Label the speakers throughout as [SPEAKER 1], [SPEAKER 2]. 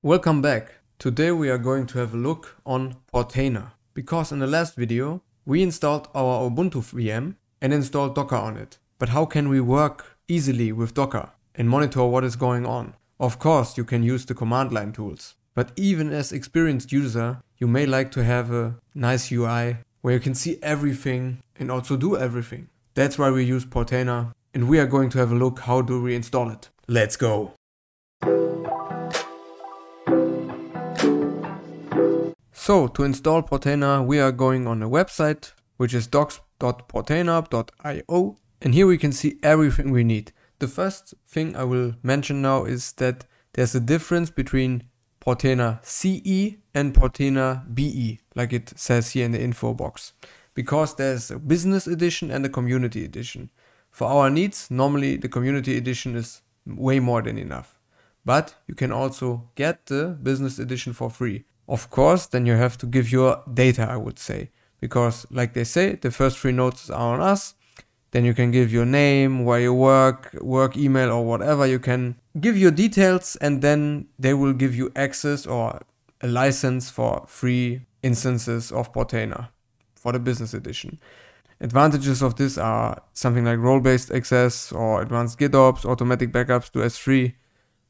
[SPEAKER 1] Welcome back. Today we are going to have a look on Portainer, because in the last video we installed our Ubuntu VM and installed Docker on it. But how can we work easily with Docker and monitor what is going on? Of course you can use the command line tools, but even as experienced user you may like to have a nice UI where you can see everything and also do everything. That's why we use Portainer, and we are going to have a look how do we install it. Let's go! So to install Portainer we are going on a website which is docs.portainer.io, and here we can see everything we need. The first thing I will mention now is that there's a difference between Portainer CE and Portainer BE, like it says here in the info box, because there's a business edition and a community edition. For our needs, normally the community edition is way more than enough, but you can also get the business edition for free. Of course, then you have to give your data, I would say, because like they say, the first 3 notes are on us. Then you can give your name, where you work email or whatever. You can give your details and then they will give you access or a license for free instances of Portainer for the business edition. Advantages of this are something like role-based access or advanced GitOps, automatic backups to S3.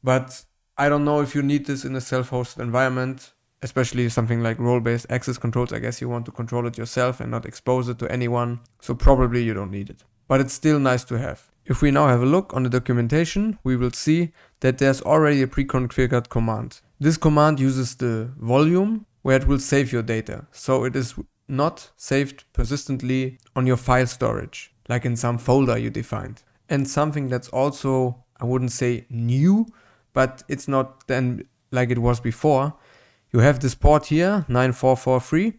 [SPEAKER 1] But I don't know if you need this in a self-hosted environment, especially something like role-based access controls. I guess you want to control it yourself and not expose it to anyone. So probably you don't need it. But it's still nice to have. If we now have a look on the documentation, we will see that there's already a pre-configured command. This command uses the volume where it will save your data. So it is not saved persistently on your file storage, like in some folder you defined. And something that's also, I wouldn't say new, but it's not then like it was before. You have this port here, 9443,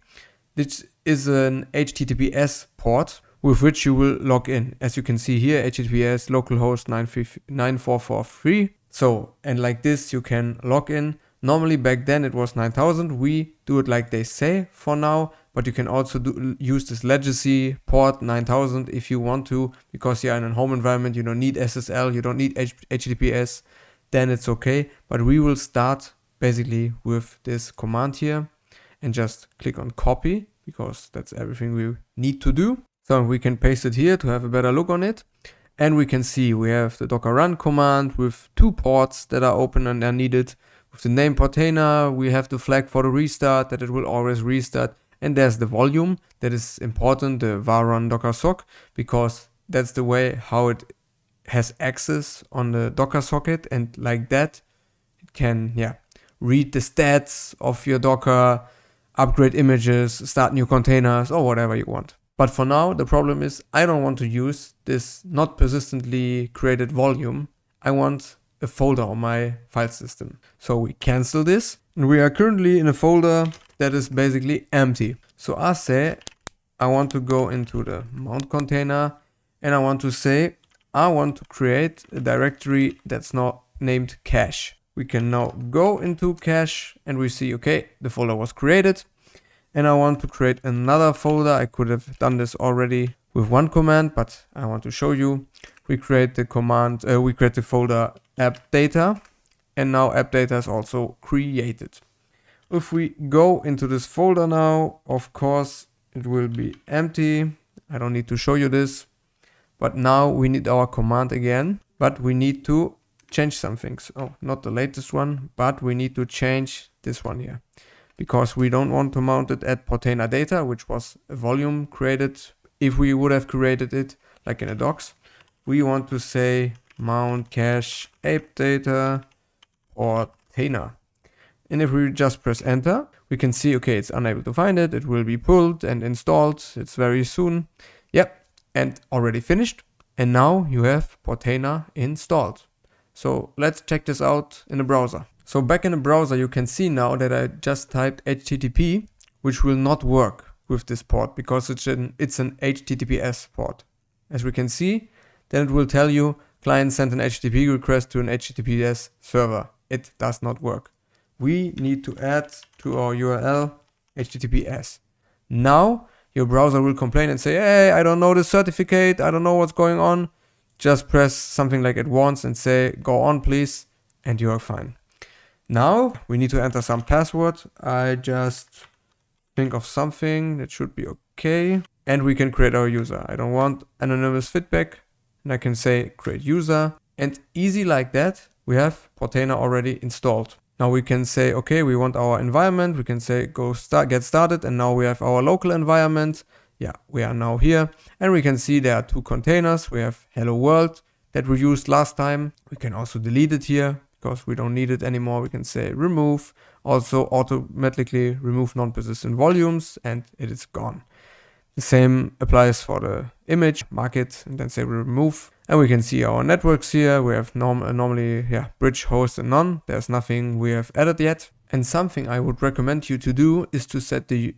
[SPEAKER 1] which is an HTTPS port with which you will log in. As you can see here, HTTPS localhost 9443. So, and like this you can log in. Normally back then it was 9000. We do it like they say for now, but you can also use this legacy port 9000 if you want to, because you're in a home environment, you don't need SSL, you don't need HTTPS, then it's okay. But we will start basically with this command here and just click on copy, because that's everything we need to do. So we can paste it here to have a better look on it. And we can see we have the docker run command with 2 ports that are open and are needed. With the name Portainer, we have the flag for the restart, that it will always restart. And there's the volume that is important, the var run docker sock, because that's the way how it has access on the Docker socket, and like that it can read the stats of your Docker, upgrade images, start new containers, or whatever you want. But for now, the problem is I don't want to use this not persistently created volume. I want a folder on my file system. So we cancel this, and we are currently in a folder that is basically empty. So I say I want to go into the mount container, and I want to say I want to create a directory that's not named cache. We can now go into cache and we see, okay, the folder was created, and I want to create another folder. I could have done this already with one command, but I want to show you. We create the command, we create the folder app data, and now app data is also created. If we go into this folder now, of course it will be empty. I don't need to show you this, but now we need our command again, but we need to change some things. Oh, not the latest one, but we need to change this one here, because we don't want to mount it at Portainer data, which was a volume created if we would have created it like in a docs. We want to say mount cache app data Portainer. And if we just press enter, we can see, okay, it's unable to find it. It will be pulled and installed. It's very soon. Yep, and already finished. And now you have Portainer installed. So let's check this out in the browser. So back in the browser, you can see now that I just typed HTTP, which will not work with this port because it's an HTTPS port. As we can see, then it will tell you client sent an HTTP request to an HTTPS server. It does not work. We need to add to our URL HTTPS. Now your browser will complain and say, hey, I don't know the certificate, I don't know what's going on. Just press something like it once and say, go on please, and you are fine. Now we need to enter some password. I just think of something that should be okay. And we can create our user. I don't want anonymous feedback. And I can say create user. And easy like that, we have Portainer already installed. Now we can say, okay, we want our environment. We can say get started. And now we have our local environment. Yeah, we are now here. And we can see there are 2 containers. We have hello world that we used last time. We can also delete it here because we don't need it anymore. We can say remove. Also automatically remove non-persistent volumes and it is gone. The same applies for the image, mark it and then say remove. And we can see our networks here. We have normally bridge, host and none. There's nothing we have added yet. And something I would recommend you to do is to set the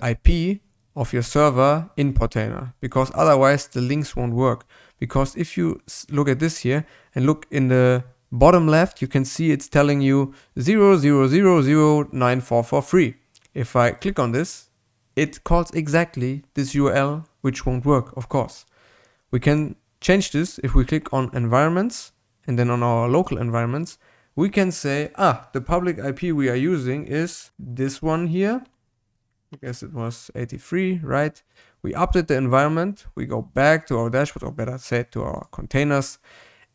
[SPEAKER 1] IP of your server in Portainer, because otherwise the links won't work. Because if you look at this here and look in the bottom left, you can see it's telling you 000094443. If I click on this, it calls exactly this URL, which won't work, of course. We can change this if we click on environments and then on our local environments. We can say, the public IP we are using is this one here. I guess it was 83, right? We update the environment. We go back to our dashboard, or better said, to our containers.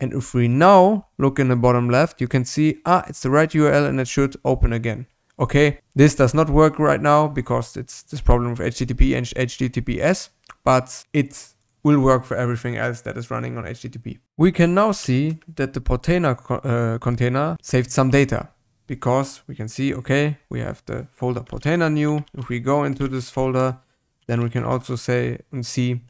[SPEAKER 1] And if we now look in the bottom left, you can see, it's the right URL and it should open again. Okay, this does not work right now because it's this problem with HTTP and HTTPS, but it will work for everything else that is running on HTTP. We can now see that the Portainer container saved some data because we can see, okay, we have the folder Portainer new. If we go into this folder, then we can also say and see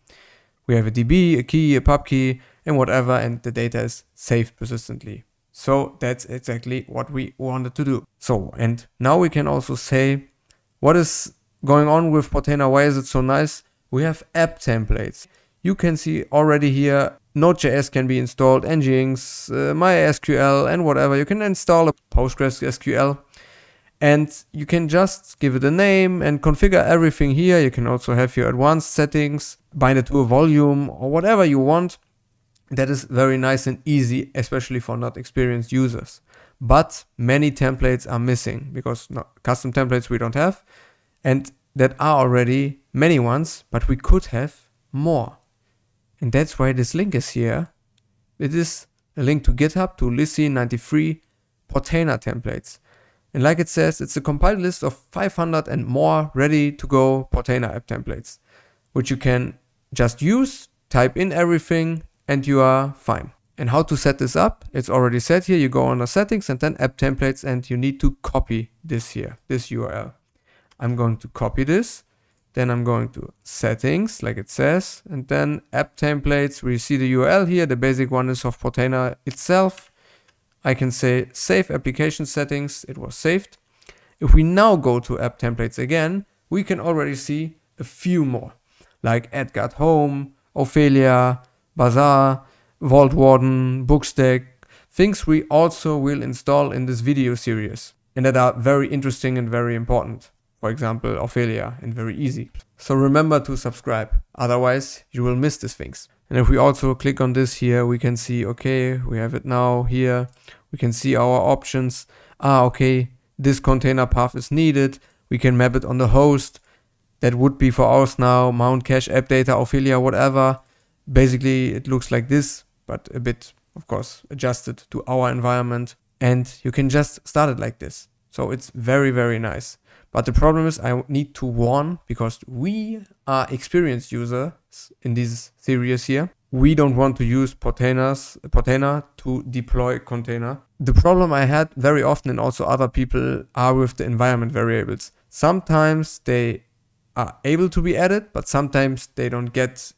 [SPEAKER 1] we have a DB, a key, a pub key, and whatever, and the data is saved persistently. So that's exactly what we wanted to do. So, and now we can also say what is going on with Portainer. Why is it so nice? We have app templates. You can see already here Node.js can be installed, Nginx, MySQL, and whatever. You can install a PostgreSQL and you can just give it a name and configure everything here. You can also have your advanced settings, bind it to a volume or whatever you want. That is very nice and easy, especially for not experienced users. But many templates are missing because custom templates we don't have, and that are already many ones, but we could have more. And that's why this link is here. It is a link to GitHub to Lissi93 Portainer templates. And like it says, it's a compiled list of 500 and more ready to go Portainer app templates, which you can just use, type in everything, and you are fine. And how to set this up? It's already set here. You go under settings and then app templates, and you need to copy this here, this URL. I'm going to copy this. Then I'm going to settings, like it says, and then app templates. We see the URL here. The basic one is of Portainer itself. I can say save application settings. It was saved. If we now go to app templates again, we can already see a few more, like Edgard Home, Ophelia, Bazaar, Vault Warden, Bookstack, things we also will install in this video series and that are very interesting and very important. For example, Ophelia, and very easy. So remember to subscribe, otherwise you will miss these things. And if we also click on this here, we can see, okay, we have it now here. We can see our options. Okay, this container path is needed. We can map it on the host. That would be for us now, mount cache, app data, Ophelia, whatever. Basically, it looks like this, but a bit, of course, adjusted to our environment. And you can just start it like this. So it's very, very nice. But the problem is I need to warn, because we are experienced users in this series here. We don't want to use Portainer to deploy container. The problem I had very often, and also other people, are with the environment variables. Sometimes they are able to be added, but sometimes they don't get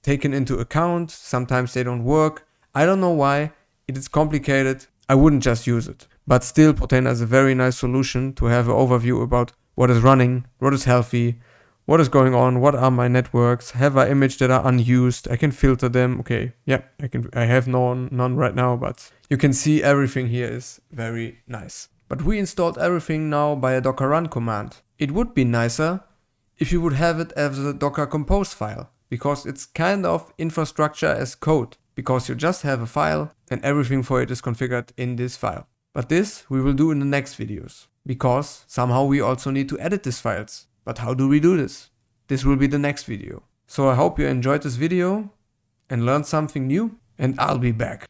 [SPEAKER 1] taken into account. Sometimes they don't work. I don't know why. It is complicated. I wouldn't just use it. But still, Portainer is a very nice solution to have an overview about what is running, what is healthy, what is going on, what are my networks, have I images that are unused, I can filter them. Okay, yeah, I have none right now, but you can see everything here is very nice. But we installed everything now by a Docker run command. It would be nicer if you would have it as a Docker compose file, because it's kind of infrastructure as code, because you just have a file and everything for it is configured in this file. But this we will do in the next videos, because somehow we also need to edit these files. But how do we do this? This will be the next video. So I hope you enjoyed this video and learned something new, and I'll be back.